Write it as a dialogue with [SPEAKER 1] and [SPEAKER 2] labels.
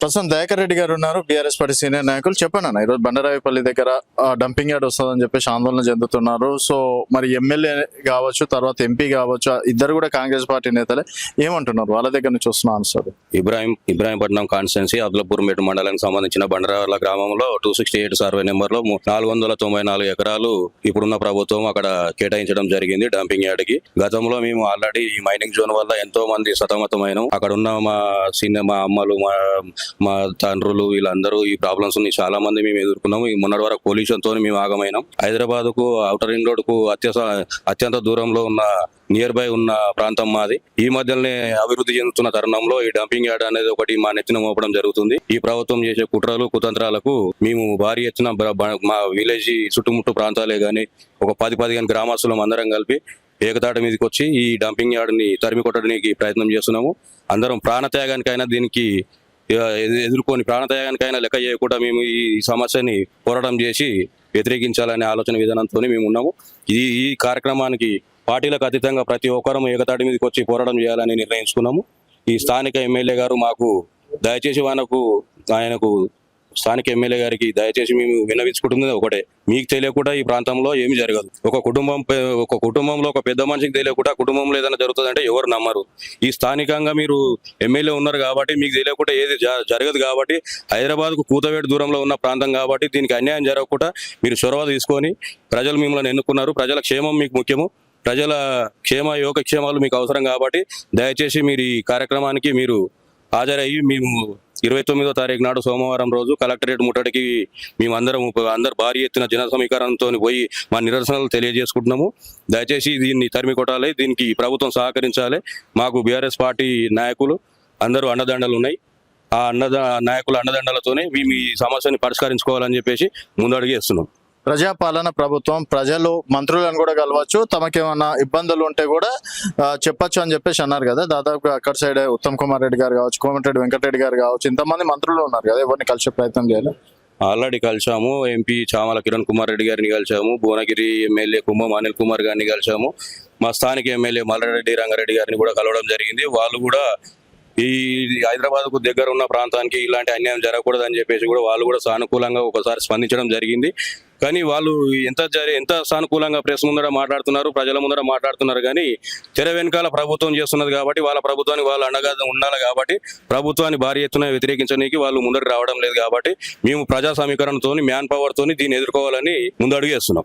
[SPEAKER 1] ప్రస్తుతం దయాకర్ రెడ్డి గారు ఉన్నారు, బీఆర్ఎస్ పార్టీ సీనియర్ నాయకులు. చెప్పండి అన్న, ఈరోజు బండరాయిపల్లి దగ్గర డంపింగ్ యార్డ్ వస్తుందని చెప్పేసి ఆందోళన చెందుతున్నారు. సో మరి ఎమ్మెల్యే కావచ్చు, తర్వాత ఎంపీ కావచ్చు, ఇద్దరు కూడా కాంగ్రెస్ పార్టీ నేతలే. ఏమంటున్నారు? వాళ్ళ దగ్గర నుంచి వస్తున్న ఆన్సర్.
[SPEAKER 2] ఇబ్రాహీంపట్నం కాన్స్టిట్యున్సీ అబ్దుల్పూర్మేట మండలానికి సంబంధించిన బండరాల గ్రామంలో 268 సర్వే నెంబర్లో 494 ఎకరాలు ఇప్పుడున్న ప్రభుత్వం అక్కడ కేటాయించడం జరిగింది డంపింగ్ యార్డ్ కి. గతంలో మేము ఆల్రెడీ ఈ మైనింగ్ జోన్ వల్ల ఎంతో మంది సతమతమైనాం. అక్కడ ఉన్న మా అమ్మలు, మా తండ్రులు, వీళ్ళందరూ ఈ ప్రాబ్లమ్స్ ని చాలా మంది మేము ఎదుర్కొన్నాము. ఈ మొన్నటి వరకు పొల్యూషన్ తోని మేము ఆగమైనాం. హైదరాబాద్ కు ఔటర్ రింగ్ రోడ్ కు అత్యంత దూరంలో ఉన్న నియర్ బై ఉన్న ప్రాంతం మాది. ఈ మధ్యనే అభివృద్ధి చెందుతున్న తరుణంలో ఈ డంపింగ్ యార్డ్ అనేది ఒకటి మా నెత్తిన మోపడం జరుగుతుంది. ఈ ప్రభుత్వం చేసే కుట్రలు కుతంత్రాలకు మేము భారీ ఎత్తున మా విలేజ్ చుట్టుముట్టు ప్రాంతాలే గాని ఒక 10-15 గ్రామస్తులం అందరం కలిపి ఏకతాటి మీదకి వచ్చి ఈ డంపింగ్ యార్డ్ ని తరిమి కొట్టడానికి ప్రయత్నం చేస్తున్నాము. అందరం ప్రాణత్యాగానికైనా దీనికి ఎదుర్కొని ప్రాణత్యాగానికైనా లెక్క చేయకుండా మేము ఈ సమస్యని పోరాటం చేసి వ్యతిరేకించాలనే ఆలోచన విధానంతో మేము ఉన్నాము. ఈ కార్యక్రమానికి పార్టీలకు అతీతంగా ప్రతి ఒక్కరూ ఏకతాటి మీదకి వచ్చి పోరాటం చేయాలని నిర్ణయించుకున్నాము. ఈ స్థానిక ఎమ్మెల్యే గారు మాకు దయచేసి ఆయనకు స్థానిక ఎమ్మెల్యే గారికి దయచేసి మేము విన్నవించుకుంటున్నది ఒకటే, మీకు తెలియకుండా ఈ ప్రాంతంలో ఏమి జరగదు. ఒక కుటుంబంలో ఒక పెద్ద మనిషికి తెలియకుండా కుటుంబంలో ఏదైనా జరుగుతుందంటే ఎవరు నమ్మరు. ఈ స్థానికంగా మీరు ఎమ్మెల్యే ఉన్నారు కాబట్టి మీకు తెలియకుండా ఏది జరగదు కాబట్టి, హైదరాబాద్ కు కూతవేటు దూరంలో ఉన్న ప్రాంతం కాబట్టి దీనికి అన్యాయం జరగకుండా మీరు చొరవ తీసుకొని, ప్రజలు మిమ్మల్ని ఎన్నుకున్నారు, ప్రజల క్షేమం మీకు ముఖ్యము, ప్రజల యోగక్షేమాలు మీకు అవసరం కాబట్టి దయచేసి మీరు ఈ కార్యక్రమానికి మీరు హాజరయ్యి మేము 29వ తారీఖు నాడు సోమవారం రోజు కలెక్టరేట్ ముట్టడికి మేము అందరు భారీ ఎత్తున జన సమీకరణతో పోయి మా నిరసనలు తెలియజేసుకుంటున్నాము. దయచేసి దీన్ని తరిమి కొట్టాలి, దీనికి ప్రభుత్వం సహకరించాలి. మాకు బీఆర్ఎస్ పార్టీ నాయకులు అందరూ అండదండలు ఉన్నాయి. ఆ నాయకుల అండదండలతోనే మేము ఈ సమస్యని పరిష్కరించుకోవాలని చెప్పేసి ముందడుగు వేస్తున్నాం.
[SPEAKER 1] ప్రజాపాలన ప్రభుత్వం, ప్రజలు మంత్రులను కూడా కలవచ్చు, తమకేమన్నా ఇబ్బందులు ఉంటే కూడా చెప్పచ్చు అని చెప్పేసి అన్నారు కదా. దాదాపుగా అక్కడ సైడ్ ఉత్తమ్ కుమార్ రెడ్డి గారు కావచ్చు, కోమటిరెడ్డి వెంకటరెడ్డి గారు కావచ్చు, ఇంతమంది మంత్రులు ఉన్నారు కదా, ఎవరిని కలిసే ప్రయత్నం చేయాలి.
[SPEAKER 2] ఆల్రెడీ కలిసాము. ఎంపీ చామల కిరణ్ కుమార్ రెడ్డి గారిని కలిసాము. భువనగిరి ఎమ్మెల్యే కుంభం అనిల్ కుమార్ గారిని కలిసాము. మా స్థానిక ఎమ్మెల్యే మల్లారెడ్డి రంగారెడ్డి గారిని కూడా కలవడం జరిగింది. వాళ్ళు కూడా ఈ హైదరాబాద్ కు దగ్గర ఉన్న ప్రాంతానికి ఇలాంటి అన్యాయం జరగకూడదు అని చెప్పేసి కూడా వాళ్ళు కూడా సానుకూలంగా ఒకసారి స్పందించడం జరిగింది. కానీ వాళ్ళు ఎంత సానుకూలంగా ప్రెస్ ముందర మాట్లాడుతున్నారు, ప్రజల ముందర మాట్లాడుతున్నారు, కానీ తెర వెనకాల ప్రభుత్వం చేస్తున్నది కాబట్టి వాళ్ళ ప్రభుత్వానికి వాళ్ళు అండగా ఉండాలి కాబట్టి ప్రభుత్వాన్ని భారీ ఎత్తున వ్యతిరేకించడానికి వాళ్ళు ముందరికి రావడం లేదు. కాబట్టి మేము ప్రజా సమీకరణతో మ్యాన్ పవర్ తోని దీన్ని ఎదుర్కోవాలని ముందడుగు వేస్తున్నాం.